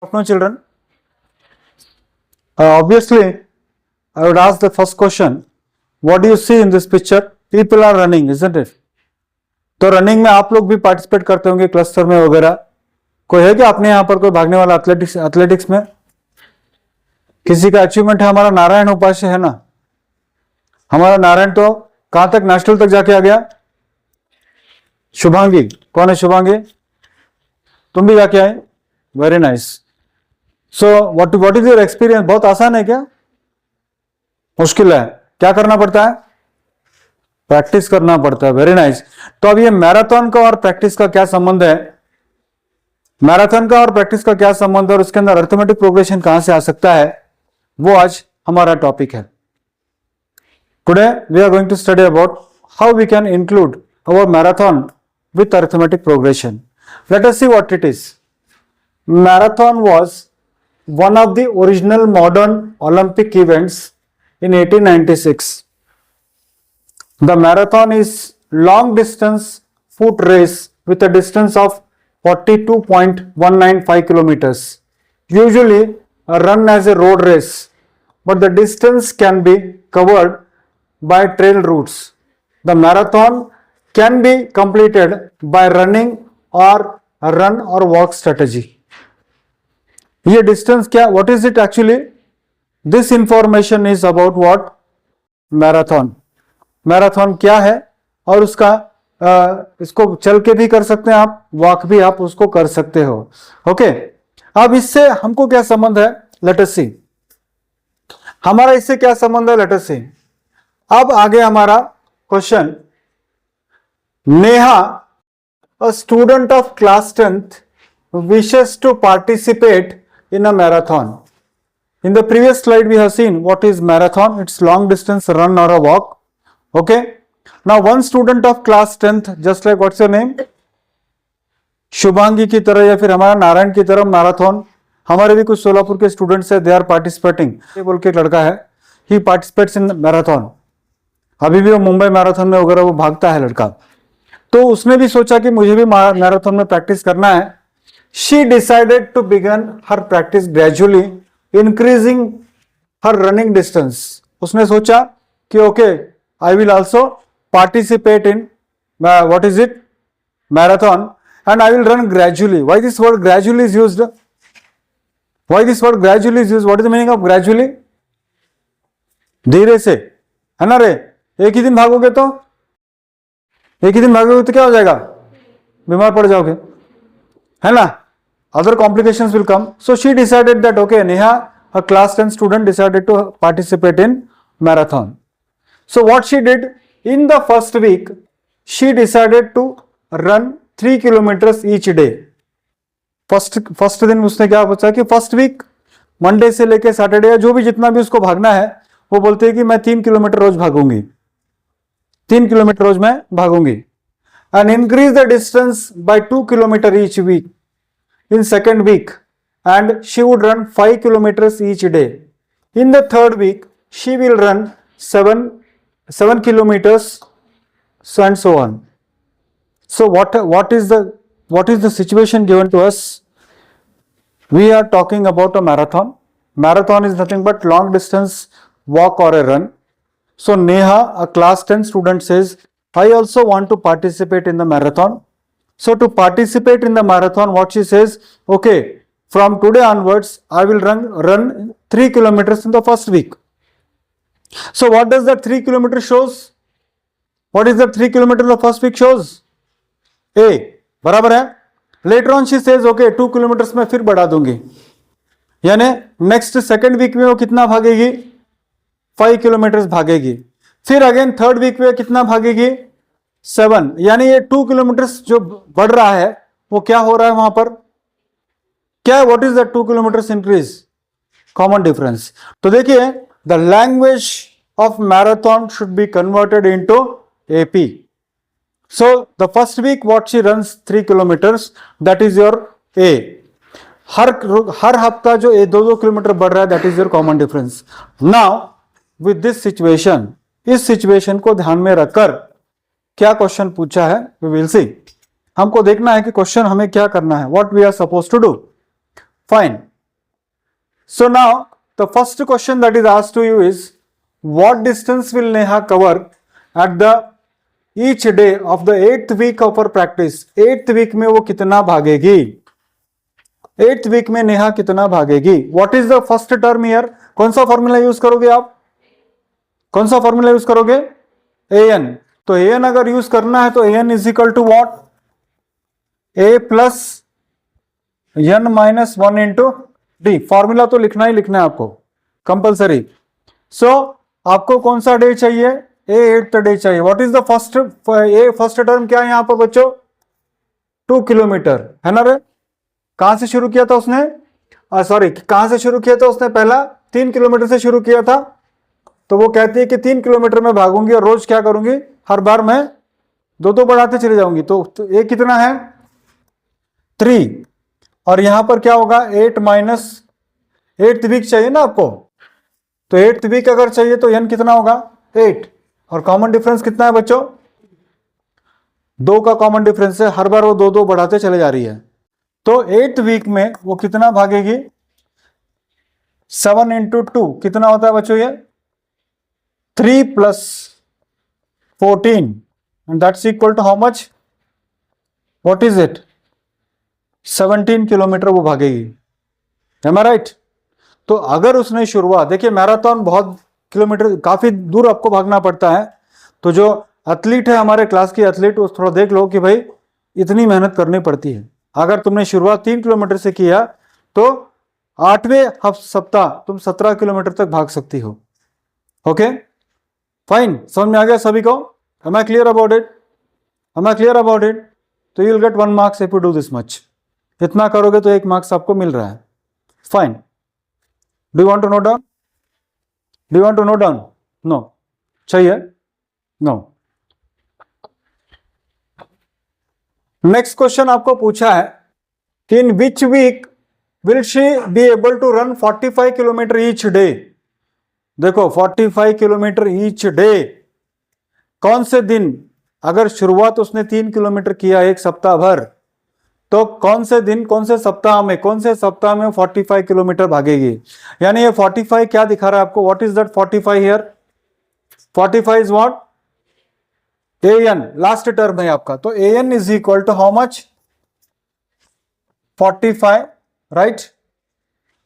Afternoon, children. Obviously, I would ask the first question. What do you see in this picture? People are running, isn't it? तो running में आप लोग भी participate करते होंगे cluster में वगैरह. कोई है क्या अपने यहाँ पर कोई भागने वाला एथलेटिक्स में? किसी का अचीवमेंट है? हमारा नारायण उपाध्याय है ना. हमारा नारायण तो कहां तक, नेशनल तक जाके आ गया. शुभांगी, कौन है शुभांगी? तुम भी जाके आए. Very nice. So what is your experience? बहुत आसान है क्या? मुश्किल है? क्या करना पड़ता है? प्रैक्टिस करना पड़ता है. Very nice. तो अब ये मैराथन का और प्रैक्टिस का क्या संबंध है? मैराथन का और प्रैक्टिस का क्या संबंध है और उसके अंदर अरिथमेटिक प्रोग्रेशन कहां से आ सकता है, वो आज हमारा टॉपिक है. Today we are going to study about how we can include our marathon with arithmetic progression. Let us see what it is. Marathon was one of the original modern Olympic events in 1896. The marathon is long distance foot race with a distance of 42.195 kilometers. Usually run as a road race, but the distance can be covered by trail routes. The marathon can be completed by running or run or walk strategy. ये distance क्या, what is it actually? This information is about what? Marathon. Marathon क्या है और उसका इसको चल के भी कर सकते हैं आप, वॉक भी आप उसको कर सकते हो. ओके. अब इससे हमको क्या संबंध है? लेट अस सी. हमारा इससे क्या संबंध है? लेट अस सी. अब आगे हमारा question. Neha, a student of class 10th wishes to participate in a marathon. In the previous slide we have seen what is marathon. It's long distance run or a walk. Okay. Now one student of class 10th, just like what's your name? Shubhangi की तरह या फिर हमारा नारायण की तरह marathon. हमारे भी कुछ सोलापुर के स्टूडेंट्स है, दे आर पार्टिसिपेटिंग. ये बोल के एक लड़का है, ही पार्टिसिपेट्स इन मैराथन. अभी भी वो मुंबई मैराथन में वगैरह वो भागता है लड़का. तो उसने भी सोचा कि मुझे भी मैराथन में प्रैक्टिस करना है. She decided to begin her practice gradually, increasing her running distance. उसने सोचा कि okay, I will also participate in what is it? Marathon, and I will run gradually. Why this word gradually is used? Why this word gradually is used? What is the meaning of gradually? धीरे से, है ना रे? एक ही दिन भागोगे तो क्या हो जाएगा? बीमार पड़ जाओगे, है ना? Other complications will come. So she decided that okay, Neha, a class 10 student, decided to participate in marathon. So what she did in the first week, she decided to run 3 kilometers each day. First दिन उसने क्या सोचा कि first week Monday से लेके Saturday जो भी जितना भी उसको भागना है, वो बोलते हैं कि मैं 3 किलोमीटर रोज भागूंगी, 3 किलोमीटर रोज मैं भागूंगी. And increase the distance by 2 kilometers each week. In second week, and she would run 5 kilometers each day. In the third week, she will run 7 kilometers, so and so on. So what is the situation given to us? We are talking about a marathon. Marathon is nothing but long distance walk or a run. So Neha, a class 10 student, says, I also want to participate in the marathon. So to participate in the marathon, what she says, okay, from today onwards, I will run 3 kilometers in the first week. So what does that 3 kilometers shows? What is the 3 kilometers the first week shows? A, बराबर है. Later on she says, okay, 2 kilometers मैं फिर बढ़ा दूंगी. यानी next second week में वो कितना भागेगी? 5 किलोमीटर भागेगी. फिर अगेन थर्ड वीक में कितना भागेगी? 7. यानी ये 2 किलोमीटर्स जो बढ़ रहा है वो क्या हो रहा है वहां पर? क्या, what is the 2 kilometres increase? Common difference. तो देखिए, the language of marathon should be converted into AP. So the first week what she runs 3 kilometres, that is your A. हर हफ्ता जो 2-2 किलोमीटर बढ़ रहा है, that is your common difference. Now with this situation, इस situation को ध्यान में रखकर क्या क्वेश्चन पूछा है, वी विल सी. हमको देखना है कि क्वेश्चन हमें क्या करना है, what we are suppose to do. Fine. So now the first question that is asked to you is, what distance will Neha cover at the each day of the 8th week of her practice? 8th week में वो कितना भागेगी? 8th week में नेहा कितना भागेगी? What is the first term here? कौन सा formula use करोगे आप? कौन सा फॉर्मूला यूज करोगे? an. तो an अगर यूज करना है तो an is equal to what? a plus n minus 1 into d. Formula तो लिखना ही लिखना है आपको, कंपल्सरी. सो आपको कौन सा डे चाहिए? ए 8th डे चाहिए. What is the first term क्या है यहां पर बच्चों? 2 किलोमीटर है ना रे? कहां से शुरू किया था उसने? सॉरी, कहां से शुरू किया था उसने? पहला 3 किलोमीटर से शुरू किया था. तो वो कहती है कि 3 किलोमीटर में भागूंगी और रोज क्या करूंगी? हर बार मैं 2-2 बढ़ाते चले जाऊंगी. तो ये कितना है? 3. और यहां पर क्या होगा? 8 माइनस 8th वीक चाहिए ना आपको, तो 8th वीक अगर चाहिए तो n कितना होगा? 8. और कॉमन डिफरेंस कितना है बच्चों? 2 का कॉमन डिफरेंस है. हर बार वो 2-2 बढ़ाते चले जा रही है. तो 8th वीक में वो कितना भागेगी? 7 इंटू 2 कितना होता है बच्चों? ये 3 plus 14 and that's equal to how much? What is it? 17 kilometre वो भागेगी. एम आई राइट? तो अगर उसने शुरुआत, देखिए मैराथन बहुत किलोमीटर, काफी दूर आपको भागना पड़ता है. तो जो एथलीट है हमारे क्लास की एथलीट, वो थोड़ा देख लो कि भाई इतनी मेहनत करनी पड़ती है. अगर तुमने शुरुआत 3 किलोमीटर से किया तो 8वें सप्ताह तुम 17 किलोमीटर तक भाग सकती हो. ओके फाइन, समझ में आ गया सभी को? Am I clear about it? Am I clear about it? तो you will get 1 marks if you do this much. इतना करोगे तो 1 मार्क्स आपको मिल रहा है. Fine. Do you want to note down? Do you want to note down? No चाहिए? No. Next question आपको पूछा है कि in which week will she be able to run 45 kilometre each day. देखो 45 किलोमीटर ईच डे, कौन से दिन? अगर शुरुआत उसने 3 किलोमीटर किया एक सप्ताह भर, तो कौन से दिन, कौन से सप्ताह में 45 किलोमीटर भागेगी? यानी ये 45 क्या दिखा रहा है आपको? What is that 45 here? 45 is what? an. Last term है आपका. तो an is equal to how much? 45, right?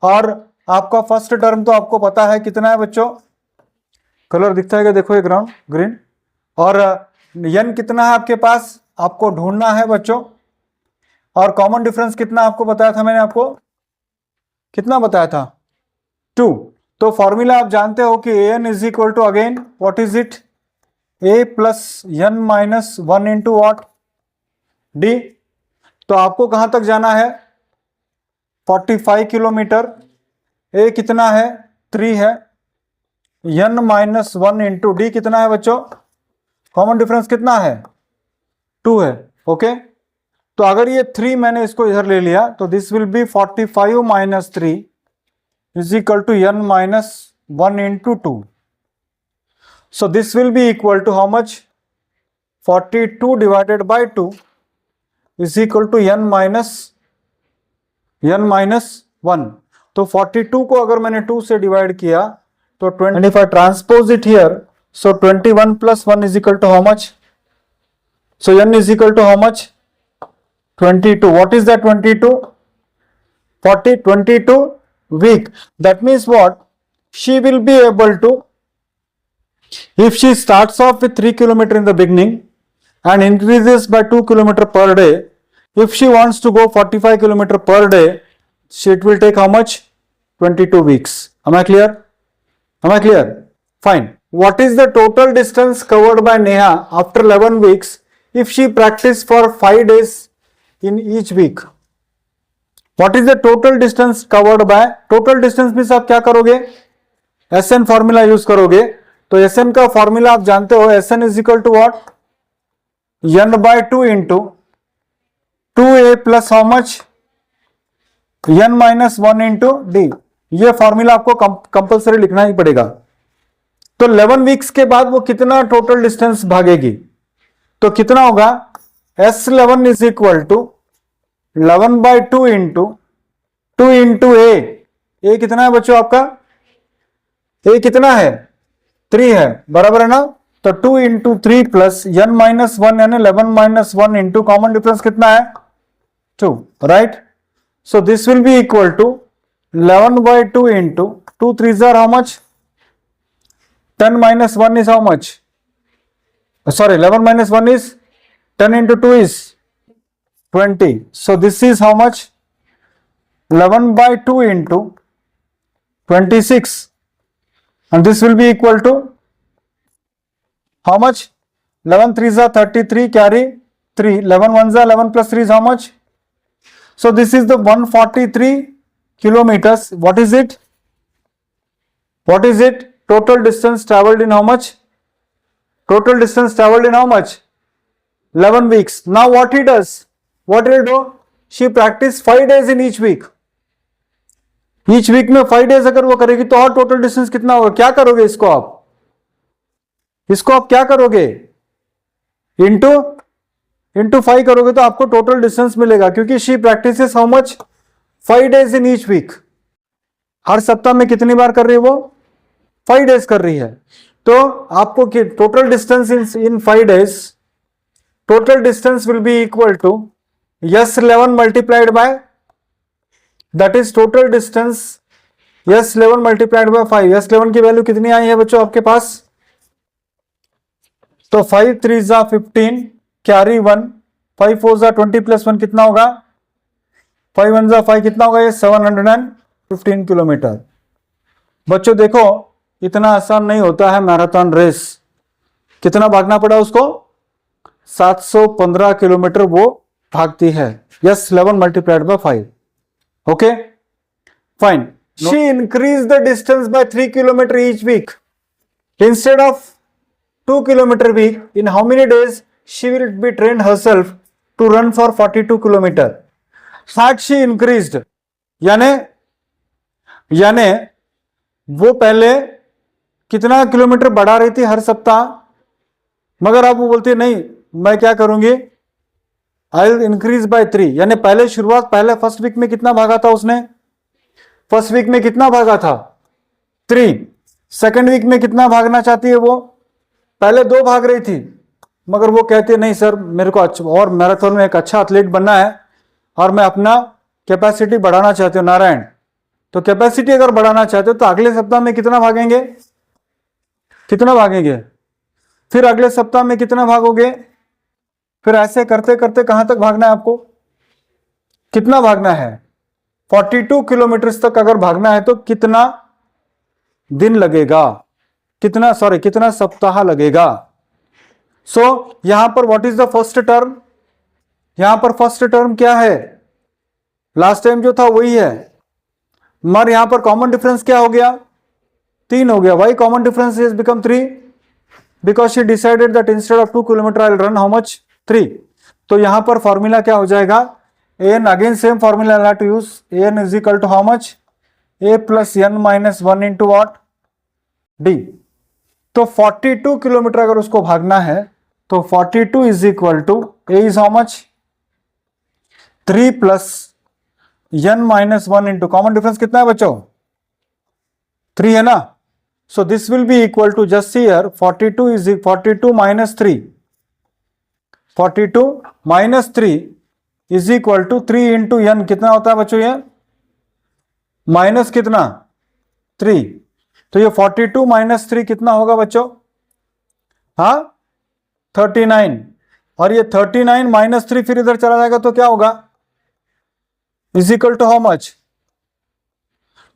और आपका फर्स्ट टर्म तो आपको पता है कितना है बच्चों? कलर दिखता है क्या? देखो ये ग्राउंड ग्रीन. और n कितना है आपके पास? आपको ढूंढना है बच्चों. और कॉमन डिफरेंस कितना आपको बताया था? मैंने आपको कितना बताया था? 2. तो फॉर्मूला आप जानते हो कि an is equal to, again what is it? a plus n minus 1 into what? D. तो आपको कहां तक जाना है? 45 किलोमीटर. a कितना है? 3 है. n माइनस 1 इंटू डी कितना है बच्चों? कॉमन डिफरेंस कितना है? 2 है. ओके तो अगर ये 3 मैंने इसको इधर ले लिया तो this will be 45 minus 3 is equal to n minus 1 into 2. So this will be equal to how much? 42 divided by 2 is equal to n minus 1. तो 42 को अगर मैंने 2 से डिवाइड किया तो 20. If I transpose it here, so 21 plus 1 is equal to how much? So n is equal to how much? 22. What is that 22? 22 week. That means what? She will be able to, if she starts off with 3 kilometer in the beginning and increases by 2 kilometer per day, if she wants to go 45 kilometer per day, it will take how much? 22 weeks. Am I clear? Am I clear? Fine. What is the total distance covered by Neha after 11 weeks if she practice for 5 days in each week? What is the total distance covered by? Total distance means आप क्या करोगे? SN formula use करोगे. तो SN का formula आप जानते हो, SN is equal to what? n by 2 into 2a plus how much? n minus 1 into d. ये फॉर्मूला आपको कंपल्सरी लिखना ही पड़ेगा. तो 11 वीक्स के बाद वो कितना टोटल डिस्टेंस भागेगी? तो कितना होगा? S11 is equal to 11 by 2 into 2 into a a कितना है बच्चों आपका, ए कितना है 3 है, बराबर है ना। तो 2 इंटू 3 प्लस n माइनस 1 यानी 11 माइनस 1 इंटू कॉमन डिफरेंस कितना है 2, right. So this will be equal to 11 by 2 into 2 3s are how much, 10 minus 1 is how much, sorry 11 minus 1 is 10 into 2 is 20. So this is how much, 11 by 2 into 26, and this will be equal to how much, 11 3s are 33, carry 3, 11 1s are 11 plus 3 is how much. So this is the 143 kilometers. What is it, what is it, total distance traveled in how much, total distance traveled in how much, 11 weeks. Now what he does, what he'll do, she practice 5 days in each week. Each week में 5 days अगर वो करेगी तो और total distance कितना होगा, क्या करोगे इसको आप, इसको आप क्या करोगे, इंटू 5 करोगे तो आपको टोटल डिस्टेंस मिलेगा, क्योंकि she practises how much, 5 days in each week. हर सप्ताह में कितनी बार कर रही है वो, 5 days कर रही है। तो आपको total distance in 5 days, total distance will be equal to S11 multiplied by, that is total distance S11 multiplied by 5। S11 की वैल्यू कितनी आई है बच्चों आपके पास, तो 5 3s are 15, carry 1, 5 4s are 20 plus 1 कितना होगा, 5 1s are 5 कितना होगा, ये 715 किलोमीटर। बच्चों देखो इतना आसान नहीं होता है मैराथन रेस, कितना भागना पड़ा उसको, 715 किलोमीटर वो भागती है, S11 multiplied by 5। Okay fine, she increase the distance by 3 kilometre each week instead of 2 kilometre week, in how many days she will be trained herself to run for 42 kilometre. Fact she increased, यानी वो पहले कितना kilometre बढ़ा रही थी हर सप्ताह, मगर अब वो बोलती है नहीं मैं क्या करूंगी, आई विल इंक्रीज बाय 3, यानी पहले शुरुआत, पहले फर्स्ट वीक में कितना भागा था उसने, फर्स्ट वीक में कितना भागा था 3, सेकेंड वीक में कितना भागना चाहती है वो, पहले 2 भाग रही थी, मगर वो कहती है नहीं सर मेरे को अच्छा और मैराथन में एक अच्छा एथलीट बनना है और मैं अपना कैपेसिटी बढ़ाना चाहती हूँ नारायण। तो कैपेसिटी अगर बढ़ाना चाहते हो तो अगले सप्ताह में कितना भागेंगे, कितना भागेंगे, फिर अगले सप्ताह में कितना भागोगे, फिर ऐसे करते करते कहां तक भागना है आपको, कितना भागना है, 42 किलोमीटर तक अगर भागना है तो कितना दिन लगेगा, कितना सप्ताह लगेगा। सो यहां पर what is the first term, यहां पर फर्स्ट टर्म क्या है, लास्ट टाइम जो था वही है, मगर यहां पर कॉमन डिफरेंस क्या हो गया, 3 हो गया। Why common difference is become 3, because she decided that instead of 2 kilometre I will run how much 3। तो यहां पर फॉर्मूला क्या हो जाएगा, an, again same formula I have to use, an is equal to how much, a plus n minus 1 into what d। तो 42 kilometre अगर उसको भागना है तो 42 is equal to a is how much, 3 plus n minus 1 into common difference कितना है बच्चों, 3 है ना। So this will be equal to, just here 42 minus 3, 42 minus 3 is equal to 3 into n, कितना होता है बच्चों ये, माइनस कितना 3, तो ये 42 माइनस 3 कितना होगा बच्चों, हाँ 39, और ये 39 माइनस 3 फिर इधर चला जाएगा तो क्या होगा, is equal to how much,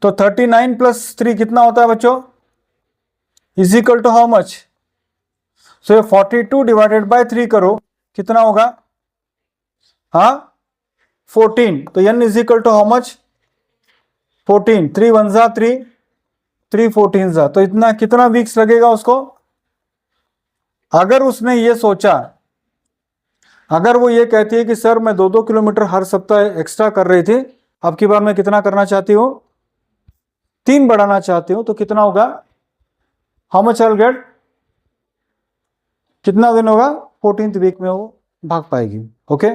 तो 39 प्लस 3 कितना होता है बच्चों, is equal to how much, so ये 42 डिवाइडेड बाय 3 करो कितना होगा, हाँ 14, तो n is equal to how much 14, 3 1 जा 3, 3 14 जा, तो इतना कितना वीक्स लगेगा उसको। अगर उसने ये सोचा, अगर वो ये कहती है कि सर मैं 2-2 किलोमीटर हर सप्ताह एक्स्ट्रा कर रही थी, अब की बार मैं कितना करना चाहती हूँ, 3 बढ़ाना चाहती हूँ, तो कितना होगा, how much I will get, कितना दिन होगा, 14th वीक में वो भाग पाएगी। ओके